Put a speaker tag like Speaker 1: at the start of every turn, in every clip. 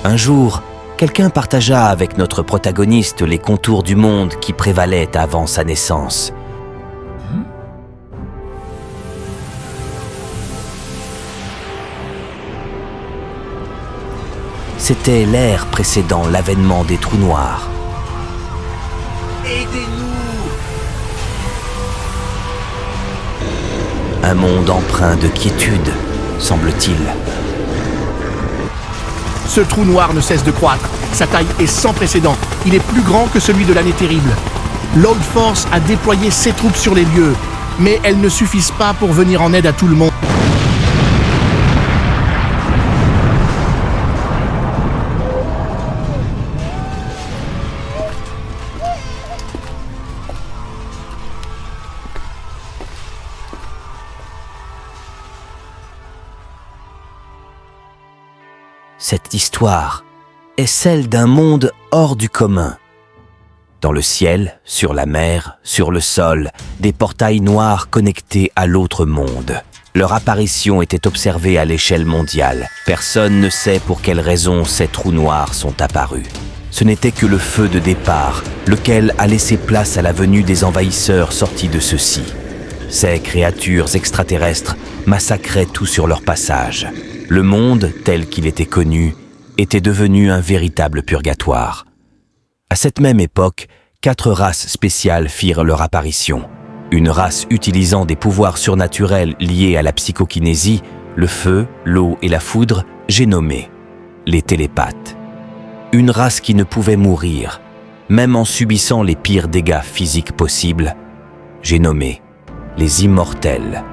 Speaker 1: Un jour, quelqu'un partagea avec notre protagoniste les contours du monde qui prévalait avant sa naissance. C'était l'ère précédant l'avènement des trous noirs.
Speaker 2: Aidez-nous!
Speaker 1: Un monde empreint de quiétude, semble-t-il.
Speaker 2: Ce trou noir ne cesse de croître. Sa taille est sans précédent. Il est plus grand que celui de l'année terrible. L'Old Force a déployé ses troupes sur les lieux, mais elles ne suffisent pas pour venir en aide à tout le monde.
Speaker 1: Cette histoire est celle d'un monde hors du commun. Dans le ciel, sur la mer, sur le sol, des portails noirs connectés à l'autre monde. Leur apparition était observée à l'échelle mondiale. Personne ne sait pour quelles raisons ces trous noirs sont apparus. Ce n'était que le feu de départ, lequel a laissé place à la venue des envahisseurs sortis de ceux-ci. Ces créatures extraterrestres massacraient tout sur leur passage. Le monde, tel qu'il était connu, était devenu un véritable purgatoire. À cette même époque, 4 races spéciales firent leur apparition. Une race utilisant des pouvoirs surnaturels liés à la psychokinésie, le feu, l'eau et la foudre, j'ai nommé les télépathes. Une race qui ne pouvait mourir, même en subissant les pires dégâts physiques possibles, j'ai nommé les immortels.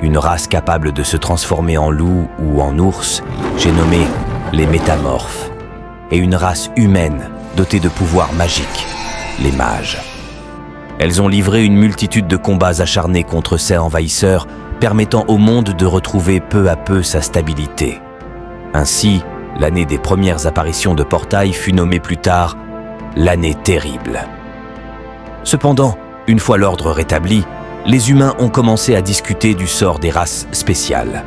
Speaker 1: Une race capable de se transformer en loup ou en ours, j'ai nommé les métamorphes. Et une race humaine dotée de pouvoirs magiques, les mages. Elles ont livré une multitude de combats acharnés contre ces envahisseurs, permettant au monde de retrouver peu à peu sa stabilité. Ainsi, l'année des premières apparitions de portails fut nommée plus tard l'année terrible. Cependant, une fois l'ordre rétabli, les humains ont commencé à discuter du sort des races spéciales.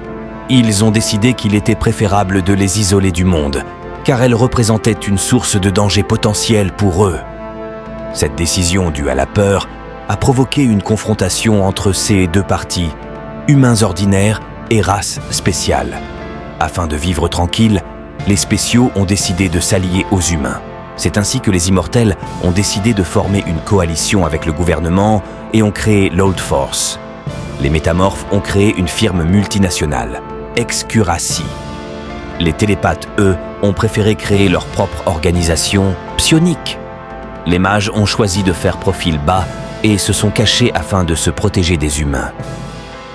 Speaker 1: Ils ont décidé qu'il était préférable de les isoler du monde, car elles représentaient une source de danger potentiel pour eux. Cette décision due à la peur a provoqué une confrontation entre ces deux parties, humains ordinaires et races spéciales. Afin de vivre tranquille, les spéciaux ont décidé de s'allier aux humains. C'est ainsi que les immortels ont décidé de former une coalition avec le gouvernement et ont créé l'Old Force. Les métamorphes ont créé une firme multinationale, Excuracy. Les télépathes, eux, ont préféré créer leur propre organisation psionique. Les mages ont choisi de faire profil bas et se sont cachés afin de se protéger des humains.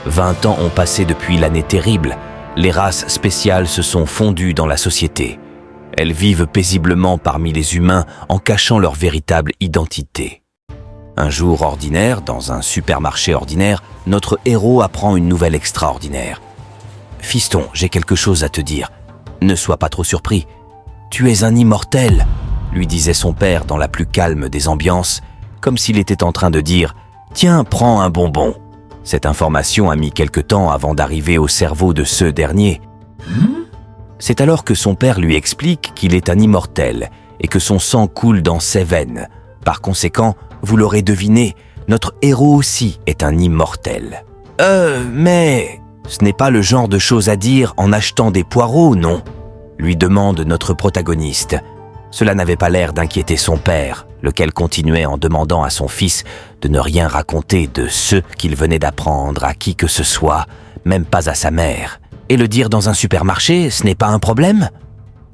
Speaker 1: 20 ans ont passé depuis l'année terrible. Les races spéciales se sont fondues dans la société. Elles vivent paisiblement parmi les humains en cachant leur véritable identité. Un jour ordinaire, dans un supermarché ordinaire, notre héros apprend une nouvelle extraordinaire. « Fiston, j'ai quelque chose à te dire. Ne sois pas trop surpris. Tu es un immortel !» lui disait son père dans la plus calme des ambiances, comme s'il était en train de dire « Tiens, prends un bonbon !» Cette information a mis quelque temps avant d'arriver au cerveau de ce dernier. C'est alors que son père lui explique qu'il est un immortel et que son sang coule dans ses veines. Par conséquent, vous l'aurez deviné, notre héros aussi est un immortel. Mais ce n'est pas le genre de choses à dire en achetant des poireaux, non ? Lui demande notre protagoniste. Cela n'avait pas l'air d'inquiéter son père, lequel continuait en demandant à son fils de ne rien raconter de ce qu'il venait d'apprendre à qui que ce soit, même pas à sa mère. Et le dire dans un supermarché, ce n'est pas un problème ?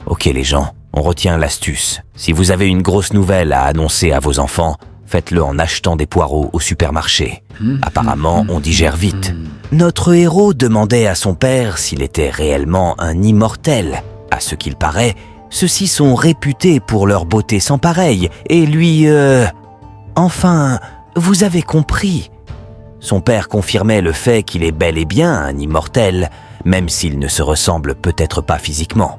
Speaker 1: Ok les gens, on retient l'astuce. Si vous avez une grosse nouvelle à annoncer à vos enfants, faites-le en achetant des poireaux au supermarché. Apparemment, on digère vite. Notre héros demandait à son père s'il était réellement un immortel. À ce qu'il paraît, ceux-ci sont réputés pour leur beauté sans pareille, et lui, Enfin, vous avez compris. Son père confirmait le fait qu'il est bel et bien un immortel, même s'il ne se ressemble peut-être pas physiquement.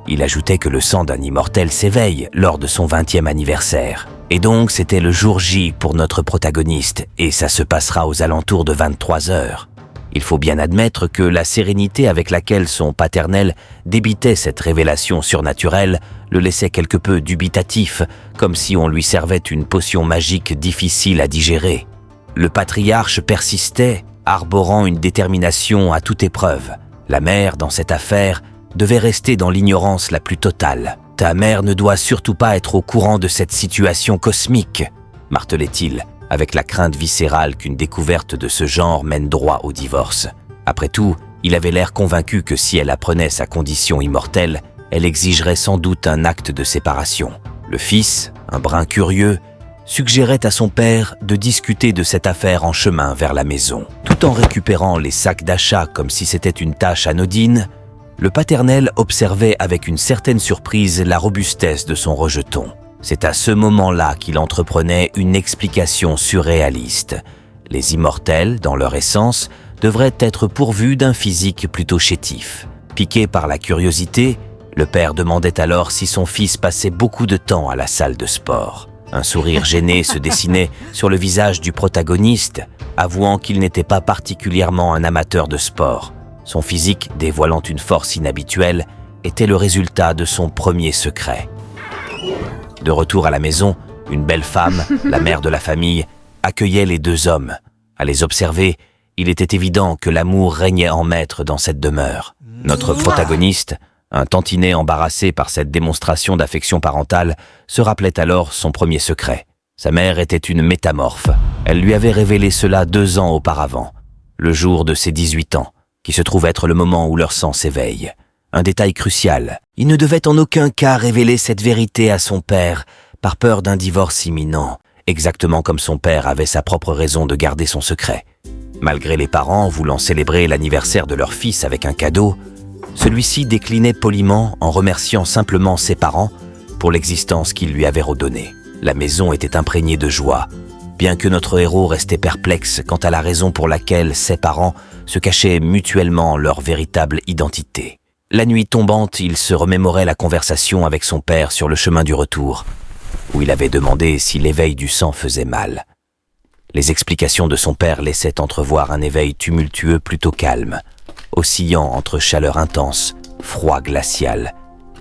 Speaker 1: Il ajoutait que le sang d'un immortel s'éveille lors de son 20e anniversaire. Et donc c'était le jour J pour notre protagoniste, et ça se passera aux alentours de 23 heures. Il faut bien admettre que la sérénité avec laquelle son paternel débitait cette révélation surnaturelle le laissait quelque peu dubitatif, comme si on lui servait une potion magique difficile à digérer. Le patriarche persistait, arborant une détermination à toute épreuve. La mère, dans cette affaire, devait rester dans l'ignorance la plus totale. « Ta mère ne doit surtout pas être au courant de cette situation cosmique », martelait-il, avec la crainte viscérale qu'une découverte de ce genre mène droit au divorce. Après tout, il avait l'air convaincu que si elle apprenait sa condition immortelle, elle exigerait sans doute un acte de séparation. Le fils, un brin curieux, suggérait à son père de discuter de cette affaire en chemin vers la maison. Tout en récupérant les sacs d'achat comme si c'était une tâche anodine, le paternel observait avec une certaine surprise la robustesse de son rejeton. C'est à ce moment-là qu'il entreprenait une explication surréaliste. Les immortels, dans leur essence, devraient être pourvus d'un physique plutôt chétif. Piqué par la curiosité, le père demandait alors si son fils passait beaucoup de temps à la salle de sport. Un sourire gêné se dessinait sur le visage du protagoniste, avouant qu'il n'était pas particulièrement un amateur de sport. Son physique, dévoilant une force inhabituelle, était le résultat de son premier secret. De retour à la maison, une belle femme, la mère de la famille, accueillait les deux hommes. À les observer, il était évident que l'amour régnait en maître dans cette demeure. Notre protagoniste, un tantinet embarrassé par cette démonstration d'affection parentale, se rappelait alors son premier secret. Sa mère était une métamorphe. Elle lui avait révélé cela 2 ans auparavant, le jour de ses 18 ans, qui se trouve être le moment où leur sang s'éveille. Un détail crucial. Il ne devait en aucun cas révéler cette vérité à son père, par peur d'un divorce imminent, exactement comme son père avait sa propre raison de garder son secret. Malgré les parents voulant célébrer l'anniversaire de leur fils avec un cadeau, celui-ci déclinait poliment en remerciant simplement ses parents pour l'existence qu'ils lui avaient redonnée. La maison était imprégnée de joie, bien que notre héros restait perplexe quant à la raison pour laquelle ses parents se cachaient mutuellement leur véritable identité. La nuit tombante, il se remémorait la conversation avec son père sur le chemin du retour, où il avait demandé si l'éveil du sang faisait mal. Les explications de son père laissaient entrevoir un éveil tumultueux plutôt calme, oscillant entre chaleur intense, froid glacial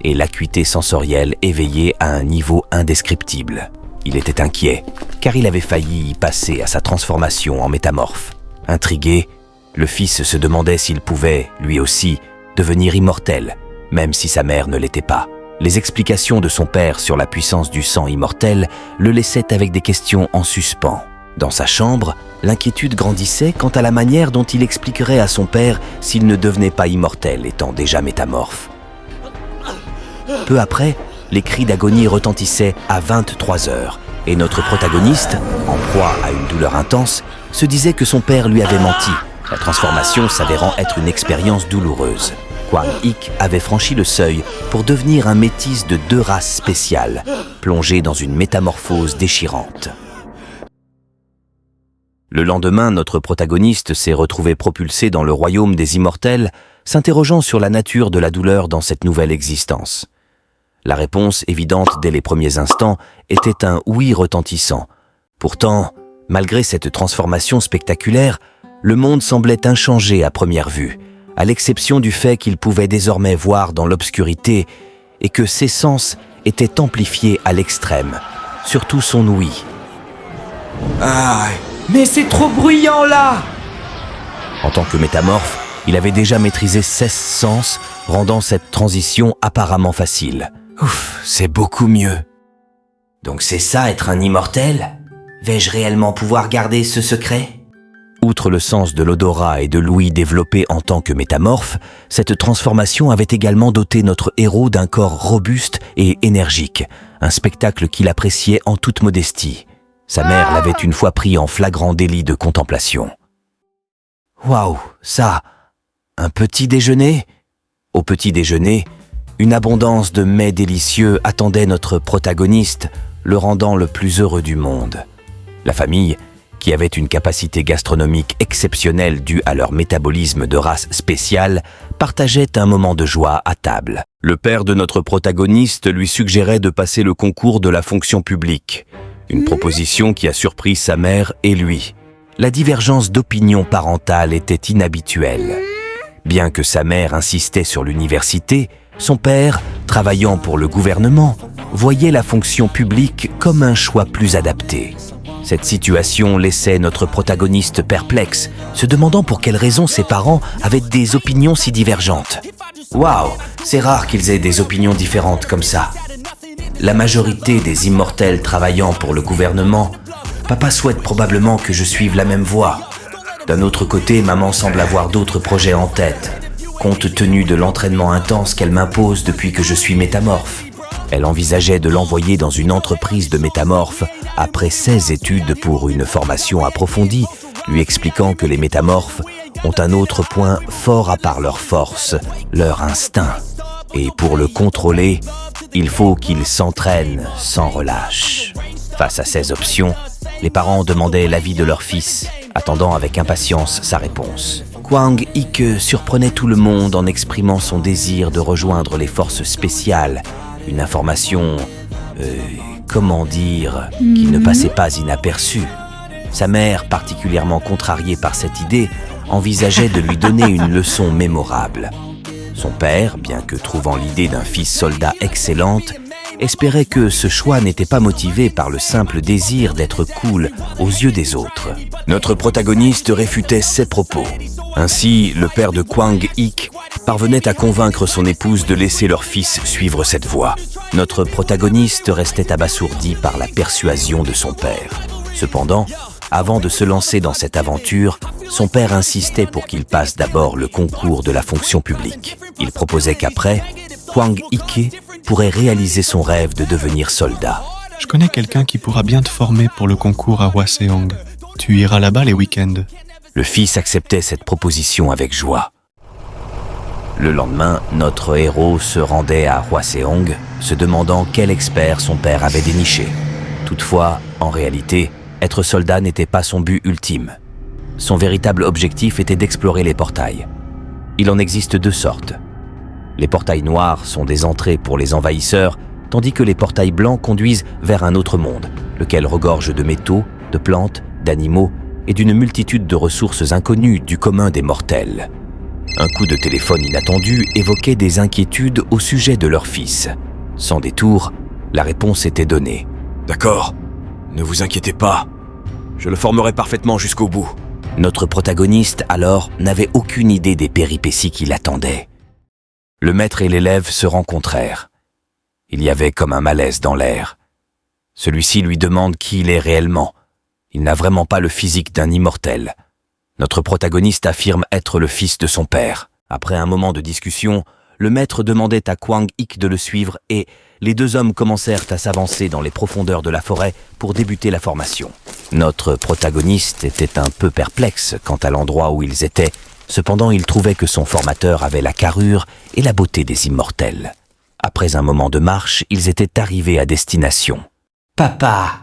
Speaker 1: et l'acuité sensorielle éveillée à un niveau indescriptible. Il était inquiet, car il avait failli y passer à sa transformation en métamorphe. Intrigué, le fils se demandait s'il pouvait, lui aussi, devenir immortel, même si sa mère ne l'était pas. Les explications de son père sur la puissance du sang immortel le laissaient avec des questions en suspens. Dans sa chambre, l'inquiétude grandissait quant à la manière dont il expliquerait à son père s'il ne devenait pas immortel, étant déjà métamorphe. Peu après, les cris d'agonie retentissaient à 23 heures, et notre protagoniste, en proie à une douleur intense, se disait que son père lui avait menti, la transformation s'avérant être une expérience douloureuse. Kwang Ik avait franchi le seuil pour devenir un métis de 2 races spéciales, plongé dans une métamorphose déchirante. Le lendemain, notre protagoniste s'est retrouvé propulsé dans le royaume des immortels, s'interrogeant sur la nature de la douleur dans cette nouvelle existence. La réponse, évidente dès les premiers instants, était un oui retentissant. Pourtant, malgré cette transformation spectaculaire, le monde semblait inchangé à première vue, à l'exception du fait qu'il pouvait désormais voir dans l'obscurité et que ses sens étaient amplifiés à l'extrême, surtout son ouïe.
Speaker 3: Ah, mais c'est trop bruyant là!
Speaker 1: En tant que métamorphe, il avait déjà maîtrisé 16 sens, rendant cette transition apparemment facile. Ouf, c'est beaucoup mieux. Donc c'est ça être un immortel? Vais-je réellement pouvoir garder ce secret? Outre le sens de l'odorat et de l'ouïe développé en tant que métamorphe, cette transformation avait également doté notre héros d'un corps robuste et énergique, un spectacle qu'il appréciait en toute modestie. Sa mère l'avait une fois pris en flagrant délit de contemplation. Waouh, ça, un petit déjeuner? Au petit déjeuner, une abondance de mets délicieux attendait notre protagoniste, le rendant le plus heureux du monde. La famille, qui avait une capacité gastronomique exceptionnelle due à leur métabolisme de race spéciale, partageait un moment de joie à table. Le père de notre protagoniste lui suggérait de passer le concours de la fonction publique, une proposition qui a surpris sa mère et lui. la divergence d'opinion parentale était inhabituelle. Bien que sa mère insistait sur l'université, son père, travaillant pour le gouvernement, voyait la fonction publique comme un choix plus adapté. Cette situation laissait notre protagoniste perplexe, se demandant pour quelles raisons ses parents avaient des opinions si divergentes. Waouh, c'est rare qu'ils aient des opinions différentes comme ça. La majorité des immortels travaillant pour le gouvernement, papa souhaite probablement que je suive la même voie. D'un autre côté, maman semble avoir d'autres projets en tête, compte tenu de l'entraînement intense qu'elle m'impose depuis que je suis métamorphe. Elle envisageait de l'envoyer dans une entreprise de métamorphes après 16 études pour une formation approfondie, lui expliquant que les métamorphes ont un autre point fort à part leur force, leur instinct. Et pour le contrôler, il faut qu'ils s'entraînent sans relâche. Face à ces options, les parents demandaient l'avis de leur fils, attendant avec impatience sa réponse. Kwang Ik surprenait tout le monde en exprimant son désir de rejoindre les forces spéciales, une information, qui ne passait pas inaperçue. Sa mère, particulièrement contrariée par cette idée, envisageait de lui donner une leçon mémorable. Son père, bien que trouvant l'idée d'un fils soldat excellente, espérait que ce choix n'était pas motivé par le simple désir d'être cool aux yeux des autres. Notre protagoniste réfutait ces propos. Ainsi, le père de Kwang Ik parvenait à convaincre son épouse de laisser leur fils suivre cette voie. Notre protagoniste restait abasourdi par la persuasion de son père. Cependant, avant de se lancer dans cette aventure, son père insistait pour qu'il passe d'abord le concours de la fonction publique. Il proposait qu'après, Kwang Ik pourrait réaliser son rêve de devenir soldat.
Speaker 4: Je connais quelqu'un qui pourra bien te former pour le concours à Hwaseong. Tu iras là-bas les week-ends.
Speaker 1: Le fils acceptait cette proposition avec joie. Le lendemain, notre héros se rendait à Hwaseong, se demandant quel expert son père avait déniché. Toutefois, en réalité, être soldat n'était pas son but ultime. Son véritable objectif était d'explorer les portails. Il en existe deux sortes. Les portails noirs sont des entrées pour les envahisseurs, tandis que les portails blancs conduisent vers un autre monde, lequel regorge de métaux, de plantes, d'animaux et d'une multitude de ressources inconnues du commun des mortels. Un coup de téléphone inattendu évoquait des inquiétudes au sujet de leur fils. Sans détour, la réponse était donnée. « D'accord, ne vous inquiétez pas, je le formerai parfaitement jusqu'au bout. » Notre protagoniste, alors, n'avait aucune idée des péripéties qui l'attendaient. Le maître et l'élève se rencontrèrent. Il y avait comme un malaise dans l'air. Celui-ci lui demande qui il est réellement. Il n'a vraiment pas le physique d'un immortel. Notre protagoniste affirme être le fils de son père. Après un moment de discussion, le maître demandait à Kwang Ik de le suivre et les deux hommes commencèrent à s'avancer dans les profondeurs de la forêt pour débuter la formation. Notre protagoniste était un peu perplexe quant à l'endroit où ils étaient. Cependant, il trouvait que son formateur avait la carrure et la beauté des immortels. Après un moment de marche, ils étaient arrivés à destination.
Speaker 3: « Papa,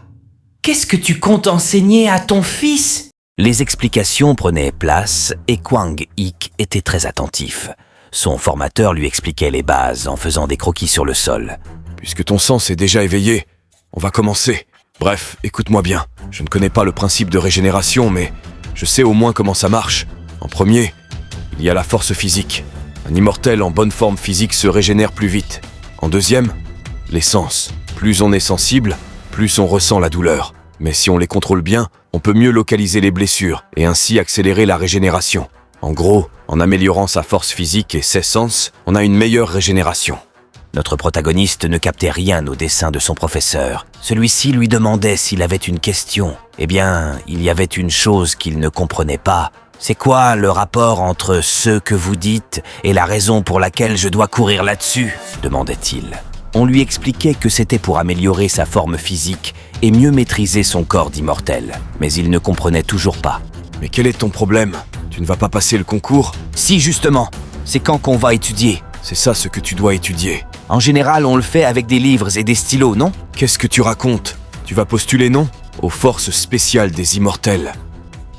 Speaker 3: qu'est-ce que tu comptes enseigner à ton fils ?»
Speaker 1: Les explications prenaient place et Kwang Ik était très attentif. Son formateur lui expliquait les bases en faisant des croquis sur le sol.
Speaker 5: « Puisque ton sens est déjà éveillé, on va commencer. Bref, écoute-moi bien. Je ne connais pas le principe de régénération, mais je sais au moins comment ça marche. En premier, il y a la force physique. Un immortel en bonne forme physique se régénère plus vite. En deuxième, les sens. Plus on est sensible, plus on ressent la douleur. Mais si on les contrôle bien, on peut mieux localiser les blessures et ainsi accélérer la régénération. En gros, en améliorant sa force physique et ses sens, on a une meilleure régénération.
Speaker 1: Notre protagoniste ne captait rien au dessin de son professeur. Celui-ci lui demandait s'il avait une question. Eh bien, il y avait une chose qu'il ne comprenait pas. C'est quoi le rapport entre ce que vous dites et la raison pour laquelle je dois courir là-dessus ? Demandait-il. On lui expliquait que c'était pour améliorer sa forme physique et mieux maîtriser son corps d'immortel. Mais il ne comprenait toujours pas.
Speaker 5: Mais quel est ton problème ? Tu ne vas pas passer le concours ?
Speaker 1: Si, justement. C'est quand qu'on va étudier.
Speaker 5: C'est ça ce que tu dois étudier.
Speaker 1: En général, on le fait avec des livres et des stylos, non ?
Speaker 5: Qu'est-ce que tu racontes ? Tu vas postuler, non ? Aux forces spéciales des immortels.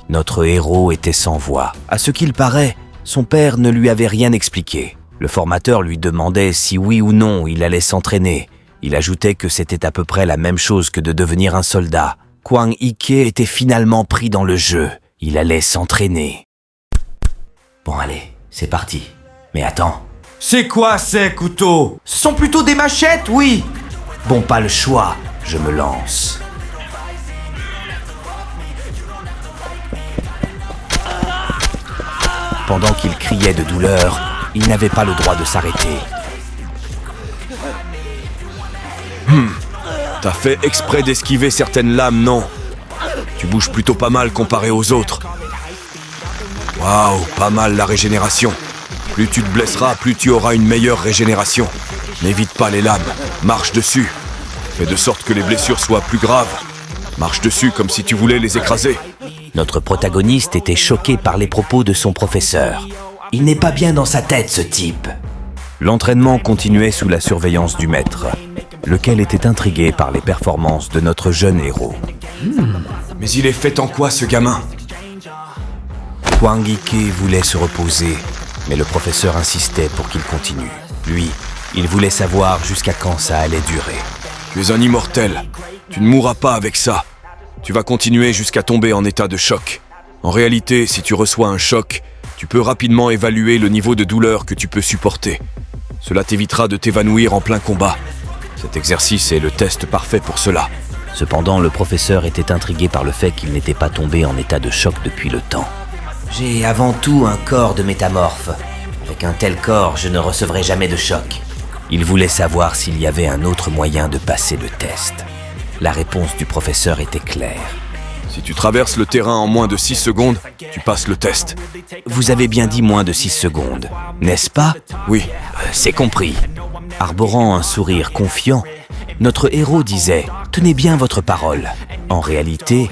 Speaker 1: Notre héros était sans voix. À ce qu'il paraît, son père ne lui avait rien expliqué. Le formateur lui demandait si oui ou non il allait s'entraîner. Il ajoutait que c'était à peu près la même chose que de devenir un soldat. Kwang Ik était finalement pris dans le jeu. Il allait s'entraîner.
Speaker 3: Bon allez, c'est parti. Mais attends.
Speaker 1: C'est quoi ces couteaux?
Speaker 3: Ce sont plutôt des machettes, oui.
Speaker 1: Bon, pas le choix, je me lance. Pendant qu'il criait de douleur, il n'avait pas le droit de s'arrêter.
Speaker 5: T'as fait exprès d'esquiver certaines lames, non? Tu bouges plutôt pas mal comparé aux autres. Waouh, pas mal la régénération. Plus tu te blesseras, plus tu auras une meilleure régénération. N'évite pas les lames, marche dessus. Fais de sorte que les blessures soient plus graves. Marche dessus comme si tu voulais les écraser.
Speaker 1: Notre protagoniste était choqué par les propos de son professeur.
Speaker 3: Il n'est pas bien dans sa tête, ce type.
Speaker 1: L'entraînement continuait sous la surveillance du maître, lequel était intrigué par les performances de notre jeune héros.
Speaker 5: Mais il est fait en quoi, ce gamin?
Speaker 1: Hwang Ike voulait se reposer, mais le professeur insistait pour qu'il continue. Lui, il voulait savoir jusqu'à quand ça allait durer.
Speaker 5: Tu es un immortel. Tu ne mourras pas avec ça. Tu vas continuer jusqu'à tomber en état de choc. En réalité, si tu reçois un choc, tu peux rapidement évaluer le niveau de douleur que tu peux supporter. Cela t'évitera de t'évanouir en plein combat. Cet exercice est le test parfait pour cela.
Speaker 1: Cependant, le professeur était intrigué par le fait qu'il n'était pas tombé en état de choc depuis le temps.
Speaker 3: J'ai avant tout un corps de métamorphe. Avec un tel corps, je ne recevrai jamais de choc.
Speaker 1: Il voulait savoir s'il y avait un autre moyen de passer le test. La réponse du professeur était claire.
Speaker 5: Si tu traverses le terrain en moins de 6 secondes, tu passes le test.
Speaker 1: Vous avez bien dit moins de 6 secondes, n'est-ce pas?
Speaker 5: Oui.
Speaker 1: C'est compris. Arborant un sourire confiant, notre héros disait « Tenez bien votre parole ». En réalité,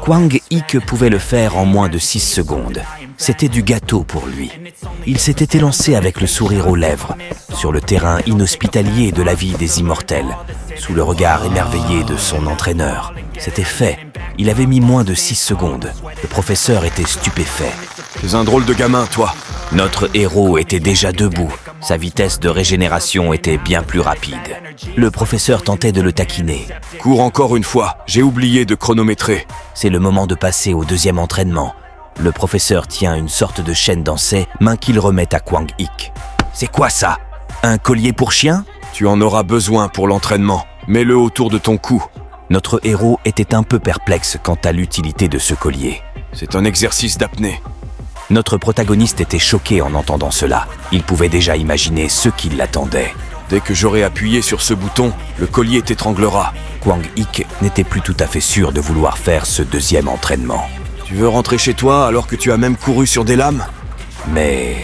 Speaker 1: Hwang Ike pouvait le faire en moins de 6 secondes. C'était du gâteau pour lui. Il s'était élancé avec le sourire aux lèvres, sur le terrain inhospitalier de la vie des immortels, sous le regard émerveillé de son entraîneur. C'était fait. Il avait mis moins de 6 secondes. Le professeur était stupéfait.
Speaker 5: Tu es un drôle de gamin, toi.
Speaker 1: Notre héros était déjà debout. Sa vitesse de régénération était bien plus rapide. Le professeur tentait de le taquiner.
Speaker 5: Cours encore une fois, j'ai oublié de chronométrer.
Speaker 1: C'est le moment de passer au deuxième entraînement. Le professeur tient une sorte de chaîne d'ancet, main qu'il remet à Hwang Ike. C'est quoi ça? Un collier pour chien?
Speaker 5: Tu en auras besoin pour l'entraînement. Mets-le autour de ton cou.
Speaker 1: Notre héros était un peu perplexe quant à l'utilité de ce collier.
Speaker 5: C'est un exercice d'apnée.
Speaker 1: Notre protagoniste était choqué en entendant cela. Il pouvait déjà imaginer ce qui l'attendait.
Speaker 5: Dès que j'aurai appuyé sur ce bouton, le collier t'étranglera.
Speaker 1: Hwang Ike n'était plus tout à fait sûr de vouloir faire ce deuxième entraînement.
Speaker 5: Tu veux rentrer chez toi alors que tu as même couru sur des lames?
Speaker 1: Mais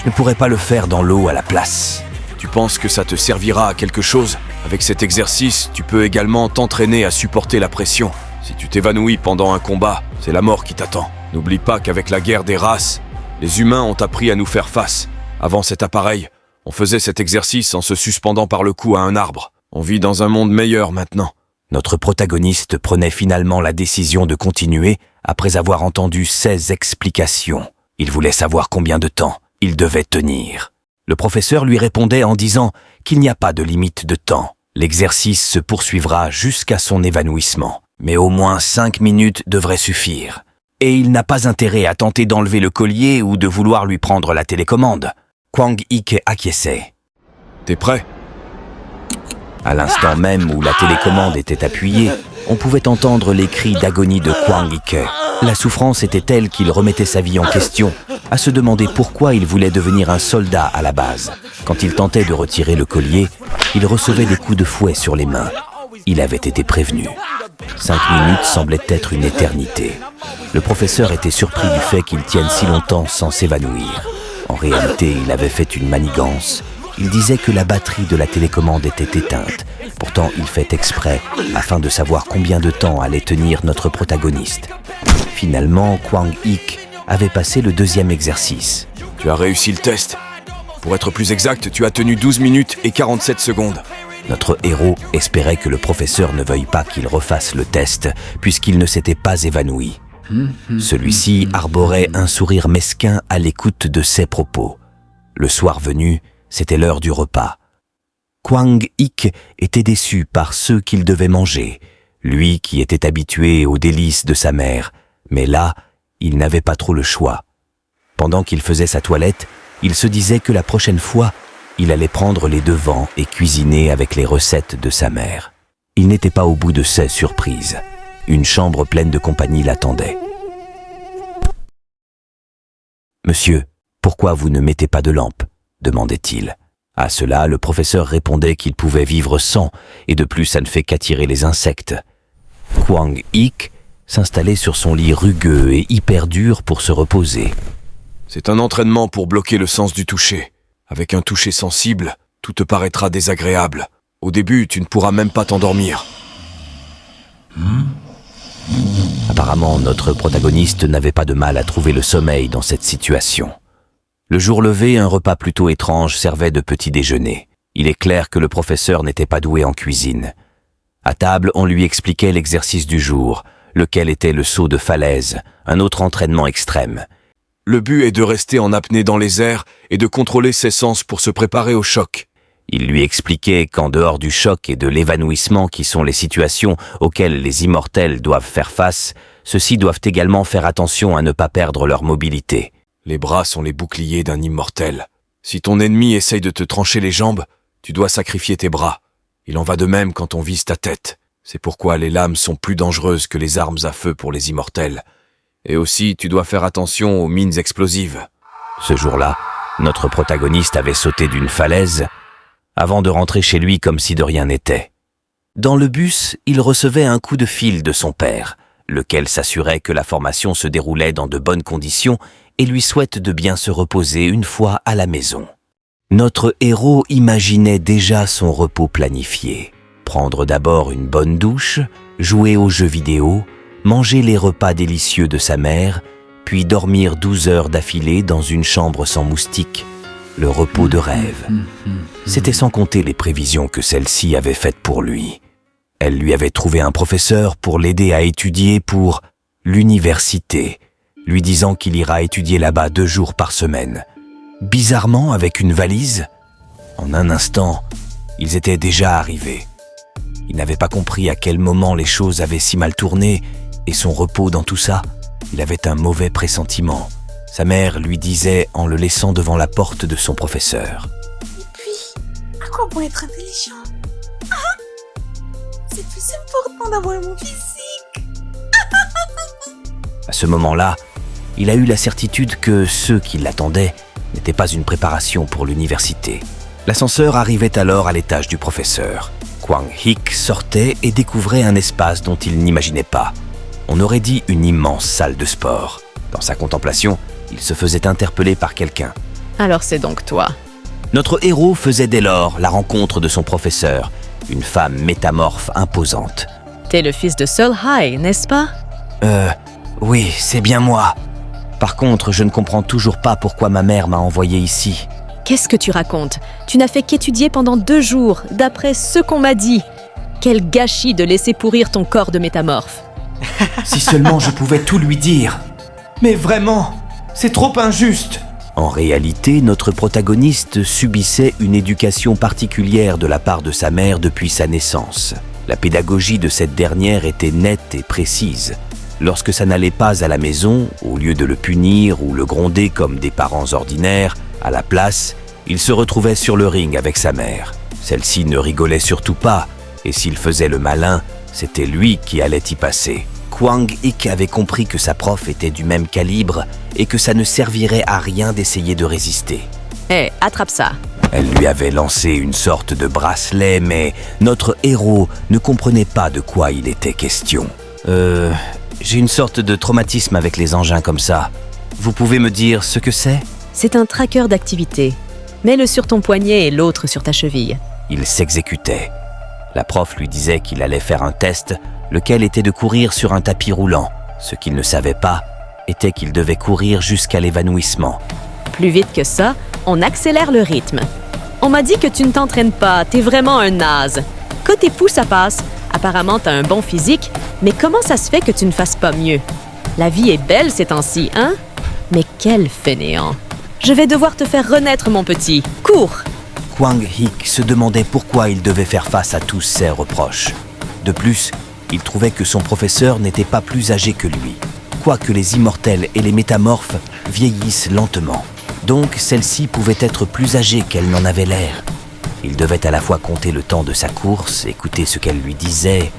Speaker 1: je ne pourrais pas le faire dans l'eau à la place.
Speaker 5: Tu penses que ça te servira à quelque chose? Avec cet exercice, tu peux également t'entraîner à supporter la pression. Si tu t'évanouis pendant un combat, c'est la mort qui t'attend. N'oublie pas qu'avec la guerre des races, les humains ont appris à nous faire face. Avant cet appareil, on faisait cet exercice en se suspendant par le cou à un arbre. On vit dans un monde meilleur maintenant.
Speaker 1: Notre protagoniste prenait finalement la décision de continuer après avoir entendu 16 explications. Il voulait savoir combien de temps il devait tenir. Le professeur lui répondait en disant qu'il n'y a pas de limite de temps. L'exercice se poursuivra jusqu'à son évanouissement. Mais au moins 5 minutes devraient suffire. Et il n'a pas intérêt à tenter d'enlever le collier ou de vouloir lui prendre la télécommande. Hwang Ike acquiesçait.
Speaker 5: T'es prêt?
Speaker 1: À l'instant même où la télécommande était appuyée, on pouvait entendre les cris d'agonie de Hwang Ike. La souffrance était telle qu'il remettait sa vie en question, à se demander pourquoi il voulait devenir un soldat à la base. Quand il tentait de retirer le collier, il recevait des coups de fouet sur les mains. Il avait été prévenu. 5 minutes semblaient être une éternité. Le professeur était surpris du fait qu'il tienne si longtemps sans s'évanouir. En réalité, il avait fait une manigance. Il disait que la batterie de la télécommande était éteinte. Pourtant, il fait exprès, afin de savoir combien de temps allait tenir notre protagoniste. Finalement, Hwang Ike avait passé le deuxième exercice.
Speaker 5: Tu as réussi le test. Pour être plus exact, tu as tenu 12 minutes et 47 secondes.
Speaker 1: Notre héros espérait que le professeur ne veuille pas qu'il refasse le test, puisqu'il ne s'était pas évanoui. Celui-ci arborait un sourire mesquin à l'écoute de ses propos. Le soir venu, c'était l'heure du repas. Hwang Ike était déçu par ceux qu'il devait manger, lui qui était habitué aux délices de sa mère, mais là, il n'avait pas trop le choix. Pendant qu'il faisait sa toilette, il se disait que la prochaine fois, il allait prendre les devants et cuisiner avec les recettes de sa mère. Il n'était pas au bout de ses surprises. Une chambre pleine de compagnie l'attendait. « Monsieur, pourquoi vous ne mettez pas de lampe ?» demandait-il. À cela, le professeur répondait qu'il pouvait vivre sans, et de plus, ça ne fait qu'attirer les insectes. Kwang Ik s'installait sur son lit rugueux et hyper dur pour se reposer.
Speaker 5: C'est un entraînement pour bloquer le sens du toucher. Avec un toucher sensible, tout te paraîtra désagréable. Au début, tu ne pourras même pas t'endormir.
Speaker 1: Apparemment, notre protagoniste n'avait pas de mal à trouver le sommeil dans cette situation. Le jour levé, un repas plutôt étrange servait de petit déjeuner. Il est clair que le professeur n'était pas doué en cuisine. À table, on lui expliquait l'exercice du jour, lequel était le saut de falaise, un autre entraînement extrême.
Speaker 5: Le but est de rester en apnée dans les airs et de contrôler ses sens pour se préparer au choc.
Speaker 1: Il lui expliquait qu'en dehors du choc et de l'évanouissement qui sont les situations auxquelles les immortels doivent faire face, ceux-ci doivent également faire attention à ne pas perdre leur mobilité.
Speaker 5: Les bras sont les boucliers d'un immortel. Si ton ennemi essaye de te trancher les jambes, tu dois sacrifier tes bras. Il en va de même quand on vise ta tête. C'est pourquoi les lames sont plus dangereuses que les armes à feu pour les immortels. Et aussi, tu dois faire attention aux mines explosives.
Speaker 1: Ce jour-là, notre protagoniste avait sauté d'une falaise avant de rentrer chez lui comme si de rien n'était. Dans le bus, il recevait un coup de fil de son père, lequel s'assurait que la formation se déroulait dans de bonnes conditions et lui souhaite de bien se reposer une fois à la maison. Notre héros imaginait déjà son repos planifié. Prendre d'abord une bonne douche, jouer aux jeux vidéo, manger les repas délicieux de sa mère, puis dormir 12 heures d'affilée dans une chambre sans moustiques, le repos de rêve. C'était sans compter les prévisions que celle-ci avait faites pour lui. Elle lui avait trouvé un professeur pour l'aider à étudier pour l'université, lui disant qu'il ira étudier là-bas 2 jours par semaine. Bizarrement, avec une valise, en un instant, ils étaient déjà arrivés. Il n'avait pas compris à quel moment les choses avaient si mal tourné, et son repos dans tout ça, il avait un mauvais pressentiment. Sa mère lui disait en le laissant devant la porte de son professeur.
Speaker 6: Et puis, à quoi bon être intelligent? C'est plus important d'avoir mon physique.
Speaker 1: À ce moment-là, il a eu la certitude que ceux qui l'attendaient n'étaient pas une préparation pour l'université. L'ascenseur arrivait alors à l'étage du professeur. Kwang Ik sortait et découvrait un espace dont il n'imaginait pas. On aurait dit une immense salle de sport. Dans sa contemplation, il se faisait interpeller par quelqu'un.
Speaker 7: Alors c'est donc toi.
Speaker 1: Notre héros faisait dès lors la rencontre de son professeur, une femme métamorphe imposante.
Speaker 7: T'es le fils de Seul Hai, n'est-ce pas?
Speaker 1: Oui, c'est bien moi. Par contre, je ne comprends toujours pas pourquoi ma mère m'a envoyé ici.
Speaker 7: Qu'est-ce que tu racontes? Tu n'as fait qu'étudier pendant 2 jours, d'après ce qu'on m'a dit. Quel gâchis de laisser pourrir ton corps de métamorphe.
Speaker 1: Si seulement je pouvais tout lui dire. Mais vraiment, c'est trop injuste. En réalité, notre protagoniste subissait une éducation particulière de la part de sa mère depuis sa naissance. La pédagogie de cette dernière était nette et précise. Lorsque ça n'allait pas à la maison, au lieu de le punir ou le gronder comme des parents ordinaires, à la place, il se retrouvait sur le ring avec sa mère. Celle-ci ne rigolait surtout pas, et s'il faisait le malin, c'était lui qui allait y passer. Kwang Ik avait compris que sa prof était du même calibre et que ça ne servirait à rien d'essayer de résister.
Speaker 7: Hé, attrape ça.
Speaker 1: Elle lui avait lancé une sorte de bracelet, mais notre héros ne comprenait pas de quoi il était question. J'ai une sorte de traumatisme avec les engins comme ça. Vous pouvez me dire ce que c'est ?
Speaker 7: C'est un tracker d'activité. Mets-le sur ton poignet et l'autre sur ta cheville.
Speaker 1: Il s'exécutait. La prof lui disait qu'il allait faire un test, lequel était de courir sur un tapis roulant. Ce qu'il ne savait pas était qu'il devait courir jusqu'à l'évanouissement.
Speaker 7: Plus vite que ça, on accélère le rythme. On m'a dit que tu ne t'entraînes pas, t'es vraiment un naze. Côté pouls, ça passe. Apparemment, t'as un bon physique, mais comment ça se fait que tu ne fasses pas mieux? La vie est belle ces temps-ci, hein? Mais quel fainéant! Je vais devoir te faire renaître, mon petit. Cours!
Speaker 1: Kwang Ik se demandait pourquoi il devait faire face à tous ces reproches. De plus, il trouvait que son professeur n'était pas plus âgé que lui. pourquoi que les immortels et les métamorphes vieillissent lentement. Donc celle-ci pouvait être plus âgée qu'elle n'en avait l'air. Il devait à la fois compter le temps de sa course, écouter ce qu'elle lui disait,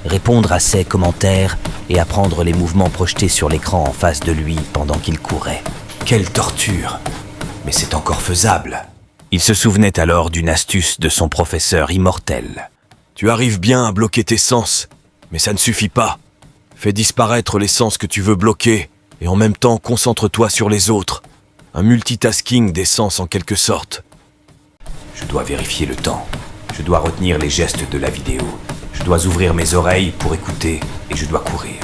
Speaker 1: répondre à ses commentaires et apprendre les mouvements projetés sur l'écran en face de lui pendant qu'il courait.
Speaker 5: Quelle torture! Mais c'est encore faisable.
Speaker 1: Il se souvenait alors d'une astuce de son professeur immortel.
Speaker 5: Tu arrives bien à bloquer tes sens, mais ça ne suffit pas. Fais disparaître les sens que tu veux bloquer et en même temps concentre-toi sur les autres. Un multitasking des sens en quelque sorte.
Speaker 1: Je dois vérifier le temps. Je dois retenir les gestes de la vidéo. Je dois ouvrir mes oreilles pour écouter et je dois courir.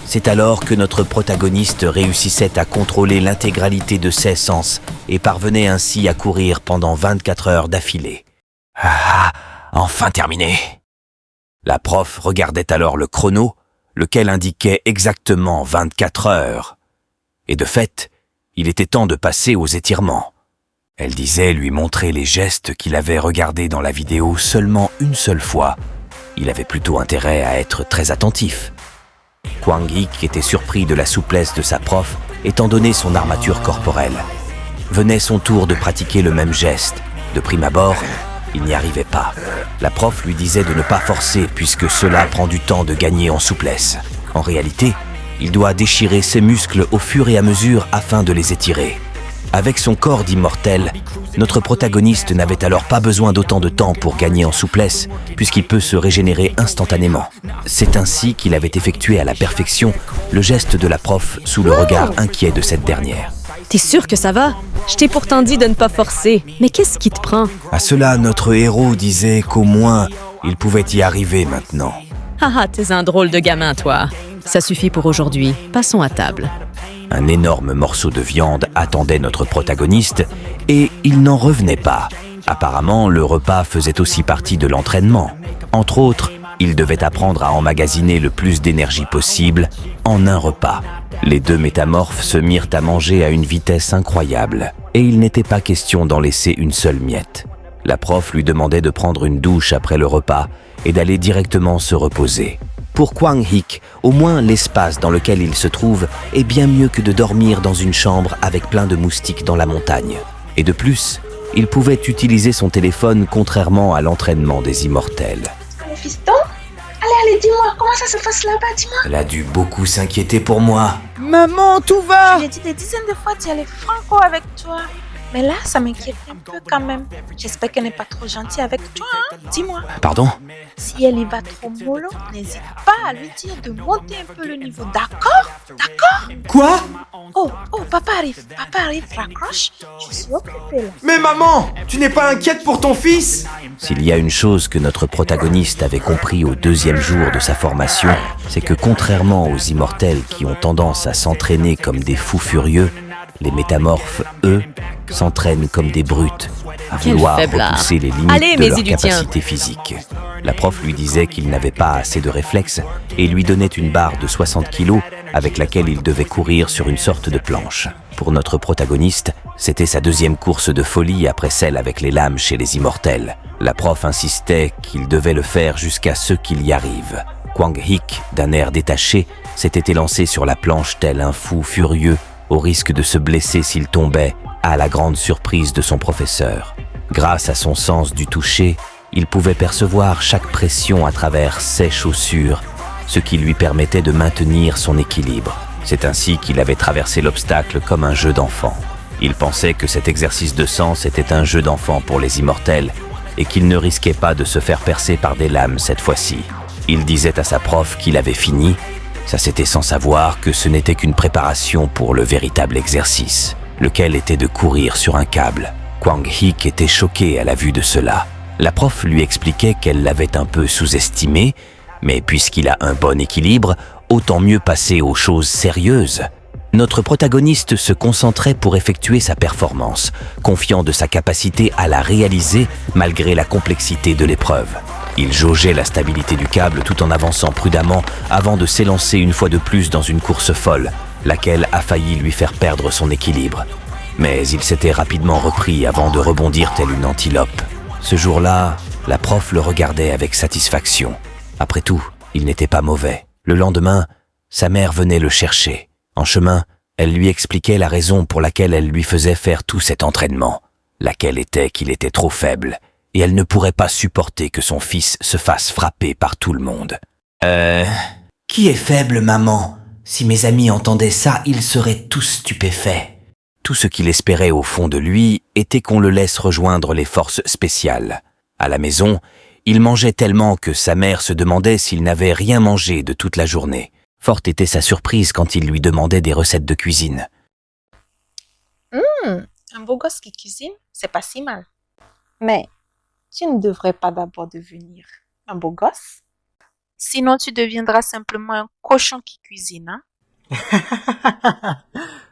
Speaker 1: C'est alors que notre protagoniste réussissait à contrôler l'intégralité de ses sens et parvenait ainsi à courir pendant 24 heures d'affilée. Ah, enfin terminé! La prof regardait alors le chrono, lequel indiquait exactement 24 heures. Et de fait, il était temps de passer aux étirements. Elle disait lui montrer les gestes qu'il avait regardés dans la vidéo seulement une seule fois. Il avait plutôt intérêt à être très attentif. Kwang Hik était surpris de la souplesse de sa prof, étant donné son armature corporelle. Venait son tour de pratiquer le même geste. De prime abord, il n'y arrivait pas. La prof lui disait de ne pas forcer puisque cela prend du temps de gagner en souplesse. En réalité, il doit déchirer ses muscles au fur et à mesure afin de les étirer. Avec son corps d'immortel, notre protagoniste n'avait alors pas besoin d'autant de temps pour gagner en souplesse, puisqu'il peut se régénérer instantanément. C'est ainsi qu'il avait effectué à la perfection le geste de la prof sous le regard inquiet de cette dernière.
Speaker 7: T'es sûr que ça va? Je t'ai pourtant dit de ne pas forcer. Mais qu'est-ce qui te prend?
Speaker 1: À cela, notre héros disait qu'au moins, il pouvait y arriver maintenant.
Speaker 7: Haha, t'es un drôle de gamin, toi. Ça suffit pour aujourd'hui. Passons à table.
Speaker 1: Un énorme morceau de viande attendait notre protagoniste et il n'en revenait pas. Apparemment, le repas faisait aussi partie de l'entraînement. Entre autres, il devait apprendre à emmagasiner le plus d'énergie possible en un repas. Les deux métamorphes se mirent à manger à une vitesse incroyable et il n'était pas question d'en laisser une seule miette. La prof lui demandait de prendre une douche après le repas et d'aller directement se reposer. Pour Kwang Hik, au moins l'espace dans lequel il se trouve est bien mieux que de dormir dans une chambre avec plein de moustiques dans la montagne. Et de plus, il pouvait utiliser son téléphone contrairement à l'entraînement des immortels.
Speaker 6: Allez, fiston. Allez, dis-moi, comment ça se passe là-bas, dis-moi.
Speaker 1: Elle a dû beaucoup s'inquiéter pour moi.
Speaker 2: Maman, tout va!
Speaker 6: Je l'ai dit des dizaines de fois d'y aller franco avec toi. Mais là, ça m'inquiète un peu quand même. J'espère qu'elle n'est pas trop gentille avec toi, hein? Dis-moi.
Speaker 1: Pardon?
Speaker 6: Si elle y va trop mollo, n'hésite pas à lui dire de monter un peu le niveau, d'accord? D'accord?
Speaker 2: Quoi?
Speaker 6: Oh, papa arrive, raccroche. Je suis occupée là.
Speaker 2: Mais maman, tu n'es pas inquiète pour ton fils?
Speaker 1: S'il y a une chose que notre protagoniste avait compris au deuxième jour de sa formation, c'est que contrairement aux immortels qui ont tendance à s'entraîner comme des fous furieux, les métamorphes, eux, s'entraînent comme des brutes, à
Speaker 7: Quel
Speaker 1: vouloir
Speaker 7: faiblard.
Speaker 1: repousser les limites
Speaker 7: Allez,
Speaker 1: de
Speaker 7: mais
Speaker 1: leur
Speaker 7: il lui tient.
Speaker 1: capacité physique. La prof lui disait qu'il n'avait pas assez de réflexes et lui donnait une barre de 60 kilos avec laquelle il devait courir sur une sorte de planche. Pour notre protagoniste, c'était sa deuxième course de folie après celle avec les lames chez les immortels. La prof insistait qu'il devait le faire jusqu'à ce qu'il y arrive. Kwang Hik, d'un air détaché, s'était élancé sur la planche tel un fou furieux, au risque de se blesser s'il tombait, à la grande surprise de son professeur. Grâce à son sens du toucher, il pouvait percevoir chaque pression à travers ses chaussures, ce qui lui permettait de maintenir son équilibre. C'est ainsi qu'il avait traversé l'obstacle comme un jeu d'enfant. Il pensait que cet exercice de sens était un jeu d'enfant pour les immortels et qu'il ne risquait pas de se faire percer par des lames cette fois-ci. Il disait à sa prof qu'il avait fini. Ça c'était sans savoir que ce n'était qu'une préparation pour le véritable exercice, lequel était de courir sur un câble. Kwang Hik était choqué à la vue de cela. La prof lui expliquait qu'elle l'avait un peu sous-estimé, mais puisqu'il a un bon équilibre, autant mieux passer aux choses sérieuses. Notre protagoniste se concentrait pour effectuer sa performance, confiant de sa capacité à la réaliser malgré la complexité de l'épreuve. Il jaugeait la stabilité du câble tout en avançant prudemment avant de s'élancer une fois de plus dans une course folle, laquelle a failli lui faire perdre son équilibre. Mais il s'était rapidement repris avant de rebondir tel une antilope. Ce jour-là, la prof le regardait avec satisfaction. Après tout, il n'était pas mauvais. Le lendemain, sa mère venait le chercher. En chemin, elle lui expliquait la raison pour laquelle elle lui faisait faire tout cet entraînement, laquelle était qu'il était trop faible, et elle ne pourrait pas supporter que son fils se fasse frapper par tout le monde.
Speaker 3: Qui est faible, maman? Si mes amis entendaient ça, ils seraient tous stupéfaits.
Speaker 1: Tout ce qu'il espérait au fond de lui était qu'on le laisse rejoindre les forces spéciales. À la maison, il mangeait tellement que sa mère se demandait s'il n'avait rien mangé de toute la journée. Forte était sa surprise quand il lui demandait des recettes de cuisine.
Speaker 6: Un beau gosse qui cuisine, c'est pas si mal. Mais tu ne devrais pas d'abord devenir un beau gosse. Sinon, tu deviendras simplement un cochon qui cuisine, hein?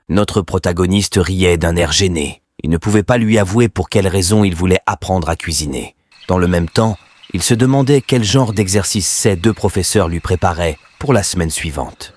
Speaker 1: Notre protagoniste riait d'un air gêné. Il ne pouvait pas lui avouer pour quelle raison il voulait apprendre à cuisiner. Dans le même temps, il se demandait quel genre d'exercice ces deux professeurs lui préparaient pour la semaine suivante.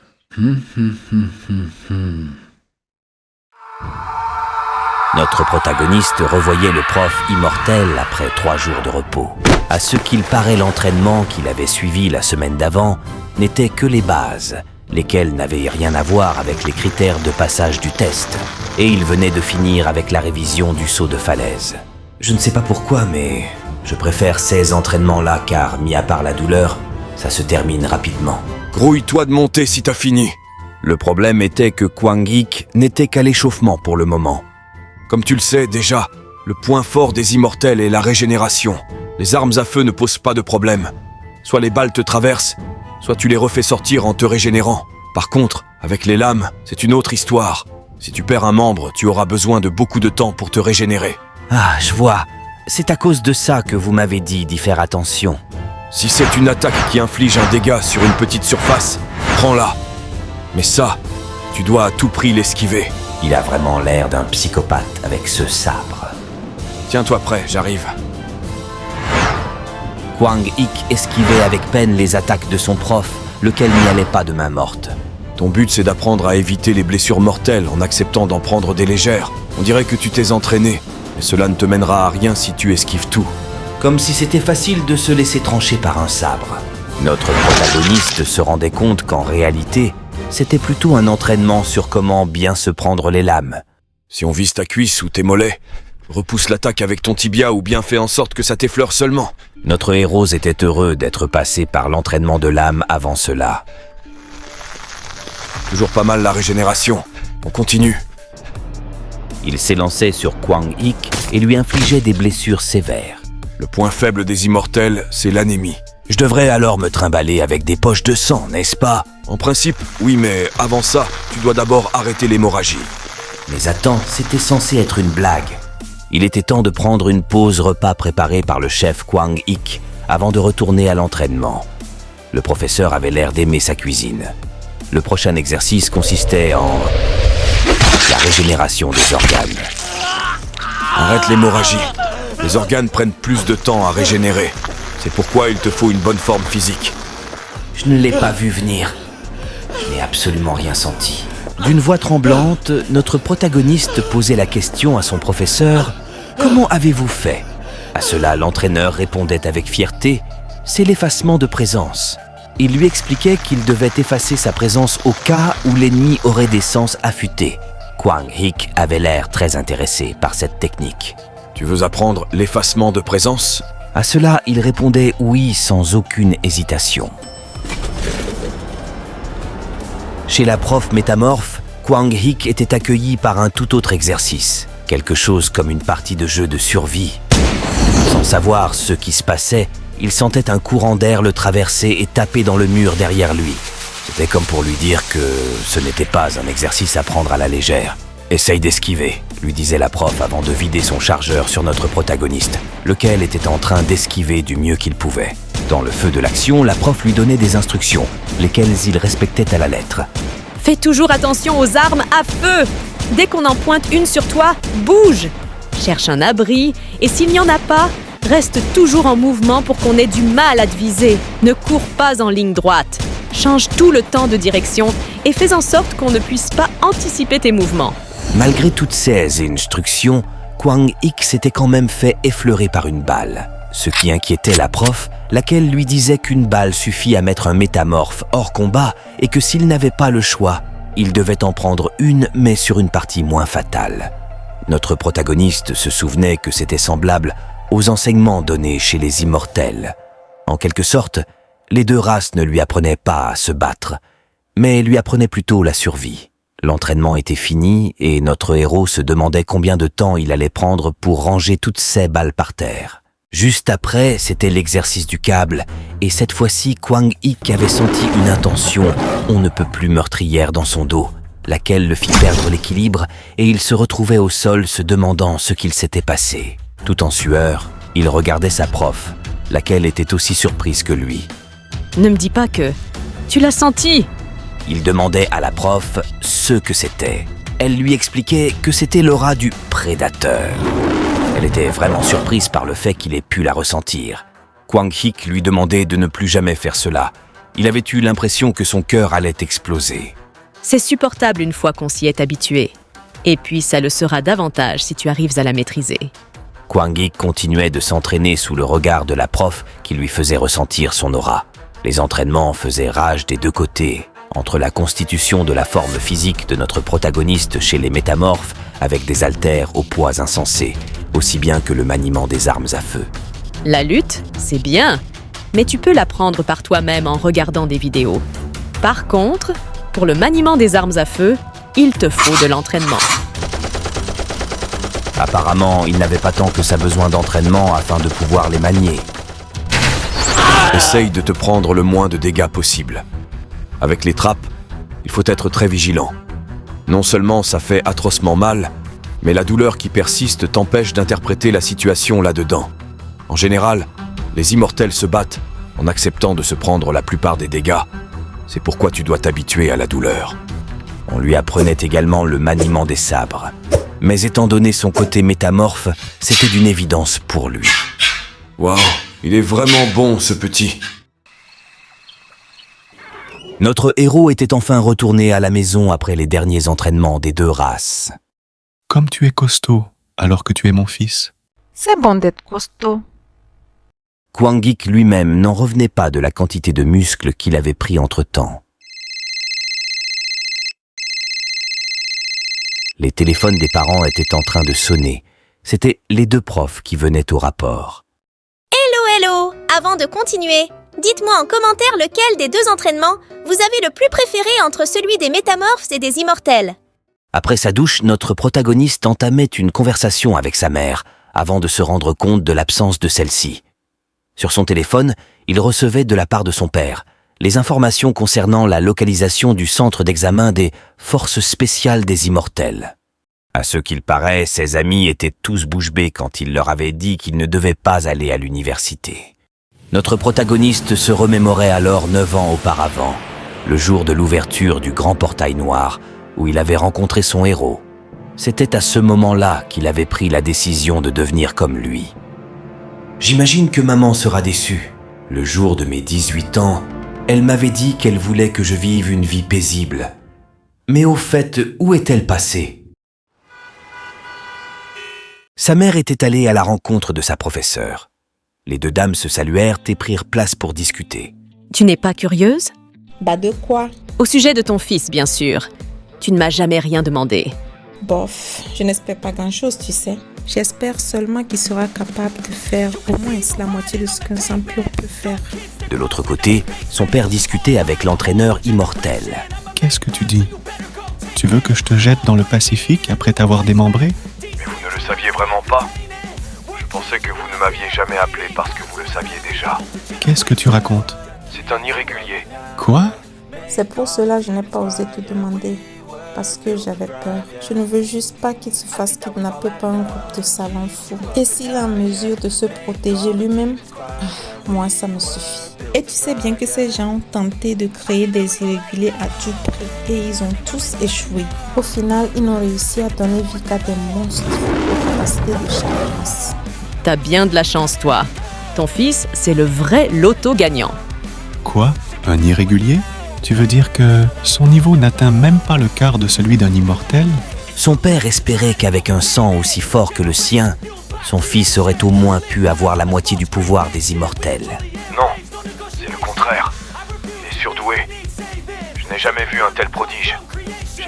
Speaker 1: Notre protagoniste revoyait le prof immortel après 3 jours de repos. À ce qu'il paraît, l'entraînement qu'il avait suivi la semaine d'avant n'était que les bases, lesquelles n'avaient rien à voir avec les critères de passage du test. Et il venait de finir avec la révision du saut de falaise. Je ne sais pas pourquoi, mais je préfère ces entraînements-là car, mis à part la douleur, ça se termine rapidement.
Speaker 5: Grouille-toi de monter si t'as fini.
Speaker 1: Le problème était que Kwang Ik n'était qu'à l'échauffement pour le moment.
Speaker 5: Comme tu le sais déjà, le point fort des immortels est la régénération. Les armes à feu ne posent pas de problème. Soit les balles te traversent, soit tu les refais sortir en te régénérant. Par contre, avec les lames, c'est une autre histoire. Si tu perds un membre, tu auras besoin de beaucoup de temps pour te régénérer.
Speaker 1: Ah, je vois. C'est à cause de ça que vous m'avez dit d'y faire attention.
Speaker 5: Si c'est une attaque qui inflige un dégât sur une petite surface, prends-la. Mais ça, tu dois à tout prix l'esquiver.
Speaker 1: Il a vraiment l'air d'un psychopathe avec ce sabre.
Speaker 5: Tiens-toi prêt, j'arrive.
Speaker 1: Kwang Ik esquivait avec peine les attaques de son prof, lequel n'y allait pas de main morte.
Speaker 5: Ton but, c'est d'apprendre à éviter les blessures mortelles en acceptant d'en prendre des légères. On dirait que tu t'es entraîné, mais cela ne te mènera à rien si tu esquives tout.
Speaker 1: Comme si c'était facile de se laisser trancher par un sabre. Notre protagoniste se rendait compte qu'en réalité, c'était plutôt un entraînement sur comment bien se prendre les lames.
Speaker 5: Si on vise ta cuisse ou tes mollets, repousse l'attaque avec ton tibia ou bien fais en sorte que ça t'effleure seulement.
Speaker 1: Notre héros était heureux d'être passé par l'entraînement de l'âme avant cela.
Speaker 5: Toujours pas mal la régénération. On continue.
Speaker 1: Il s'élançait sur Kwang Ik et lui infligeait des blessures sévères.
Speaker 5: Le point faible des immortels, c'est l'anémie.
Speaker 1: Je devrais alors me trimballer avec des poches de sang, n'est-ce pas?
Speaker 5: En principe, oui, mais avant ça, tu dois d'abord arrêter l'hémorragie.
Speaker 1: Mais attends, c'était censé être une blague. Il était temps de prendre une pause repas préparée par le chef Kwang Ik avant de retourner à l'entraînement. Le professeur avait l'air d'aimer sa cuisine. Le prochain exercice consistait en la régénération des organes.
Speaker 5: Arrête l'hémorragie. Les organes prennent plus de temps à régénérer. C'est pourquoi il te faut une bonne forme physique.
Speaker 3: Je ne l'ai pas vu venir. Je n'ai absolument rien senti.
Speaker 1: D'une voix tremblante, notre protagoniste posait la question à son professeur « Comment avez-vous fait ?» À cela, l'entraîneur répondait avec fierté « C'est l'effacement de présence ». Il lui expliquait qu'il devait effacer sa présence au cas où l'ennemi aurait des sens affûtés. Kwang Ik avait l'air très intéressé par cette technique.
Speaker 5: Tu veux apprendre l'effacement de présence ?
Speaker 1: À cela, il répondait oui sans aucune hésitation. Chez la prof métamorphe, Kwang Ik était accueilli par un tout autre exercice, quelque chose comme une partie de jeu de survie. Sans savoir ce qui se passait, il sentait un courant d'air le traverser et taper dans le mur derrière lui. C'était comme pour lui dire que ce n'était pas un exercice à prendre à la légère. « Essaye d'esquiver », lui disait la prof avant de vider son chargeur sur notre protagoniste, lequel était en train d'esquiver du mieux qu'il pouvait. Dans le feu de l'action, la prof lui donnait des instructions, lesquelles il respectait à la lettre.
Speaker 7: « Fais toujours attention aux armes à feu! Dès qu'on en pointe une sur toi, bouge! Cherche un abri, et s'il n'y en a pas, reste toujours en mouvement pour qu'on ait du mal à te viser. Ne cours pas en ligne droite. Change tout le temps de direction et fais en sorte qu'on ne puisse pas anticiper tes mouvements. »
Speaker 1: Malgré toutes ces instructions, Kwang Ik s'était quand même fait effleurer par une balle. Ce qui inquiétait la prof, laquelle lui disait qu'une balle suffit à mettre un métamorphe hors combat et que s'il n'avait pas le choix, il devait en prendre une, mais sur une partie moins fatale. Notre protagoniste se souvenait que c'était semblable aux enseignements donnés chez les immortels. En quelque sorte, les deux races ne lui apprenaient pas à se battre, mais lui apprenaient plutôt la survie. L'entraînement était fini et notre héros se demandait combien de temps il allait prendre pour ranger toutes ses balles par terre. Juste après, c'était l'exercice du câble, et cette fois-ci, Kwang-ik avait senti une intention on ne peut plus meurtrière dans son dos, laquelle le fit perdre l'équilibre, et il se retrouvait au sol se demandant ce qu'il s'était passé. Tout en sueur, il regardait sa prof, laquelle était aussi surprise que lui.
Speaker 7: Ne me dis pas que... Tu l'as senti!
Speaker 1: Il demandait à la prof ce que c'était. Elle lui expliquait que c'était l'aura du prédateur. Elle était vraiment surprise par le fait qu'il ait pu la ressentir. Kwang-ik lui demandait de ne plus jamais faire cela. Il avait eu l'impression que son cœur allait exploser.
Speaker 7: C'est supportable une fois qu'on s'y est habitué. Et puis ça le sera davantage si tu arrives à la maîtriser.
Speaker 1: Kwang-ik continuait de s'entraîner sous le regard de la prof qui lui faisait ressentir son aura. Les entraînements faisaient rage des deux côtés, entre la constitution de la forme physique de notre protagoniste chez les métamorphes avec des haltères aux poids insensés, aussi bien que le maniement des armes à feu.
Speaker 7: La lutte, c'est bien, mais tu peux l'apprendre par toi-même en regardant des vidéos. Par contre, pour le maniement des armes à feu, il te faut de l'entraînement.
Speaker 1: Apparemment, il n'avait pas tant que ça besoin d'entraînement afin de pouvoir les manier.
Speaker 5: Essaye de te prendre le moins de dégâts possible. Avec les trappes, il faut être très vigilant. Non seulement ça fait atrocement mal, mais la douleur qui persiste t'empêche d'interpréter la situation là-dedans. En général, les immortels se battent en acceptant de se prendre la plupart des dégâts. C'est pourquoi tu dois t'habituer à la douleur.
Speaker 1: On lui apprenait également le maniement des sabres. Mais étant donné son côté métamorphe, c'était d'une évidence pour lui.
Speaker 5: Waouh, il est vraiment bon ce petit.
Speaker 1: Notre héros était enfin retourné à la maison après les derniers entraînements des deux races.
Speaker 4: Comme tu es costaud, alors que tu es mon fils.
Speaker 6: C'est bon d'être costaud.
Speaker 1: Kwang-ik lui-même n'en revenait pas de la quantité de muscles qu'il avait pris entre-temps. Les téléphones des parents étaient en train de sonner. C'étaient les deux profs qui venaient au rapport.
Speaker 8: Hello, avant de continuer, dites-moi en commentaire lequel des deux entraînements vous avez le plus préféré entre celui des métamorphes et des immortels.
Speaker 1: Après sa douche, notre protagoniste entamait une conversation avec sa mère, avant de se rendre compte de l'absence de celle-ci. Sur son téléphone, il recevait de la part de son père les informations concernant la localisation du centre d'examen des forces spéciales des immortels. À ce qu'il paraît, ses amis étaient tous bouche bée quand il leur avait dit qu'ils ne devaient pas aller à l'université. Notre protagoniste se remémorait alors 9 ans auparavant, le jour de l'ouverture du grand portail noir, où il avait rencontré son héros. C'était à ce moment-là qu'il avait pris la décision de devenir comme lui. J'imagine que maman sera déçue. Le jour de mes 18 ans, elle m'avait dit qu'elle voulait que je vive une vie paisible. Mais au fait, où est-elle passée ? Sa mère était allée à la rencontre de sa professeure. Les deux dames se saluèrent et prirent place pour discuter.
Speaker 7: Tu n'es pas curieuse?
Speaker 9: Bah de quoi?
Speaker 7: Au sujet de ton fils, bien sûr. Tu ne m'as jamais rien demandé.
Speaker 9: Bof, je n'espère pas grand-chose, tu sais. J'espère seulement qu'il sera capable de faire au moins la moitié de ce qu'un sang pur peut faire.
Speaker 1: De l'autre côté, son père discutait avec l'entraîneur immortel.
Speaker 4: Qu'est-ce que tu dis? Tu veux que je te jette dans le Pacifique après t'avoir démembré?
Speaker 5: Mais vous ne le saviez vraiment pas. Je pensais que vous ne m'aviez jamais appelé parce que vous le saviez déjà.
Speaker 4: Qu'est-ce que tu racontes?
Speaker 5: C'est un irrégulier.
Speaker 4: Quoi?
Speaker 9: C'est pour cela que je n'ai pas osé te demander. Parce que j'avais peur. Je ne veux juste pas qu'il se fasse kidnapper par un groupe de savants fous. Et s'il est en mesure de se protéger lui-même, moi ça me suffit. Et tu sais bien que ces gens ont tenté de créer des irréguliers à tout prix. Et ils ont tous échoué. Au final, ils n'ont réussi à donner vie qu'à des monstres aux capacités de chaque race.
Speaker 7: T'as bien de la chance, toi. Ton fils, c'est le vrai loto gagnant.
Speaker 4: Quoi? Un irrégulier? Tu veux dire que son niveau n'atteint même pas le quart de celui d'un immortel?
Speaker 1: Son père espérait qu'avec un sang aussi fort que le sien, son fils aurait au moins pu avoir la moitié du pouvoir des immortels.
Speaker 5: Non, c'est le contraire. Il est surdoué. Je n'ai jamais vu un tel prodige.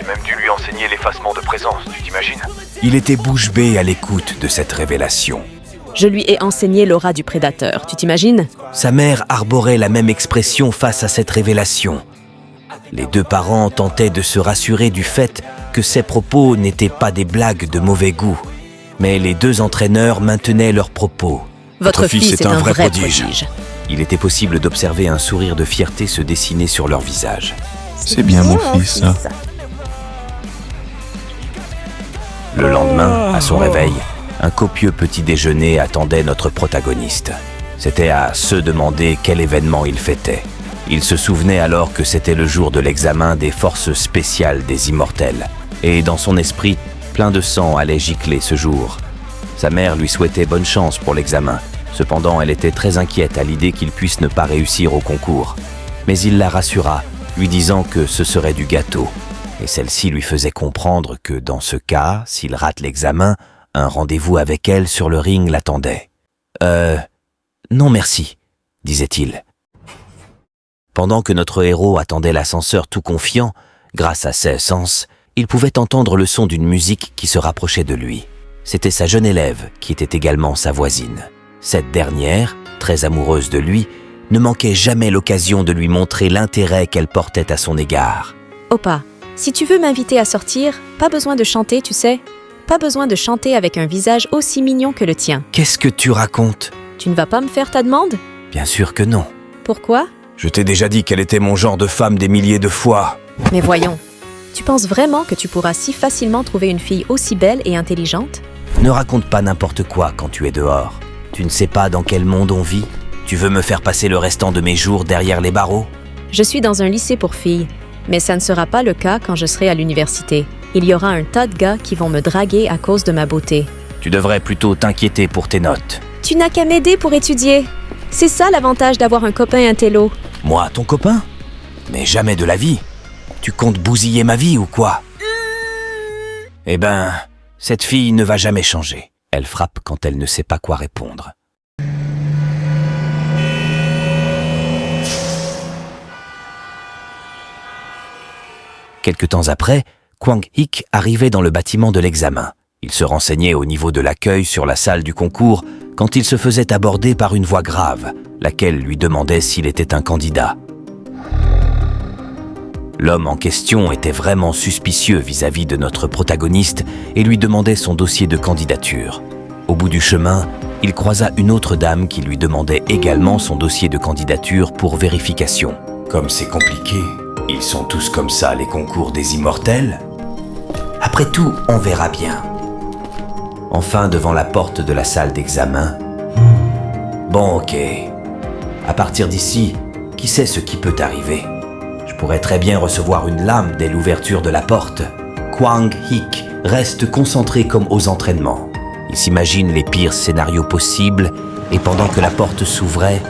Speaker 5: J'ai même dû lui enseigner l'effacement de présence, tu t'imagines?
Speaker 1: Il était bouche bée à l'écoute de cette révélation.
Speaker 7: Je lui ai enseigné l'aura du prédateur, tu t'imagines?
Speaker 1: Sa mère arborait la même expression face à cette révélation. Les deux parents tentaient de se rassurer du fait que ces propos n'étaient pas des blagues de mauvais goût. Mais les deux entraîneurs maintenaient leurs propos.
Speaker 7: Votre fils est un vrai prodige.
Speaker 1: Il était possible d'observer un sourire de fierté se dessiner sur leur visage.
Speaker 4: C'est bien mon fils, ça.
Speaker 1: Le lendemain, à son réveil, un copieux petit déjeuner attendait notre protagoniste. C'était à se demander quel événement il fêtait. Il se souvenait alors que c'était le jour de l'examen des forces spéciales des immortels. Et dans son esprit, plein de sang allait gicler ce jour. Sa mère lui souhaitait bonne chance pour l'examen. Cependant, elle était très inquiète à l'idée qu'il puisse ne pas réussir au concours. Mais il la rassura, lui disant que ce serait du gâteau. Et celle-ci lui faisait comprendre que dans ce cas, s'il rate l'examen, un rendez-vous avec elle sur le ring l'attendait. Non merci, disait-il. Pendant que notre héros attendait l'ascenseur tout confiant, grâce à ses sens, il pouvait entendre le son d'une musique qui se rapprochait de lui. C'était sa jeune élève, qui était également sa voisine. Cette dernière, très amoureuse de lui, ne manquait jamais l'occasion de lui montrer l'intérêt qu'elle portait à son égard.
Speaker 7: Opa, si tu veux m'inviter à sortir, pas besoin de chanter, tu sais. Pas besoin de chanter avec un visage aussi mignon que le tien.
Speaker 1: Qu'est-ce que tu racontes?
Speaker 7: Tu ne vas pas me faire ta demande?
Speaker 1: Bien sûr que non.
Speaker 7: Pourquoi?
Speaker 5: Je t'ai déjà dit qu'elle était mon genre de femme des milliers de fois.
Speaker 7: Mais voyons, tu penses vraiment que tu pourras si facilement trouver une fille aussi belle et intelligente?
Speaker 1: Ne raconte pas n'importe quoi quand tu es dehors. Tu ne sais pas dans quel monde on vit? Tu veux me faire passer le restant de mes jours derrière les barreaux?
Speaker 7: Je suis dans un lycée pour filles, mais ça ne sera pas le cas quand je serai à l'université. Il y aura un tas de gars qui vont me draguer à cause de ma beauté.
Speaker 1: Tu devrais plutôt t'inquiéter pour tes notes.
Speaker 7: Tu n'as qu'à m'aider pour étudier. C'est ça l'avantage d'avoir un copain intello.
Speaker 1: Moi, ton copain? Mais jamais de la vie. Tu comptes bousiller ma vie ou quoi? Eh ben, cette fille ne va jamais changer. Elle frappe quand elle ne sait pas quoi répondre. Quelque temps après, Kwang Hik arrivait dans le bâtiment de l'examen. Il se renseignait au niveau de l'accueil sur la salle du concours quand il se faisait aborder par une voix grave, laquelle lui demandait s'il était un candidat. L'homme en question était vraiment suspicieux vis-à-vis de notre protagoniste et lui demandait son dossier de candidature. Au bout du chemin, il croisa une autre dame qui lui demandait également son dossier de candidature pour vérification. Comme c'est compliqué, ils sont tous comme ça les concours des immortels? Après tout, on verra bien. Enfin, devant la porte de la salle d'examen. Bon, ok. À partir d'ici, qui sait ce qui peut arriver? Je pourrais très bien recevoir une lame dès l'ouverture de la porte. Kwang Hik reste concentré comme aux entraînements. Il s'imagine les pires scénarios possibles et pendant que la porte s'ouvrait,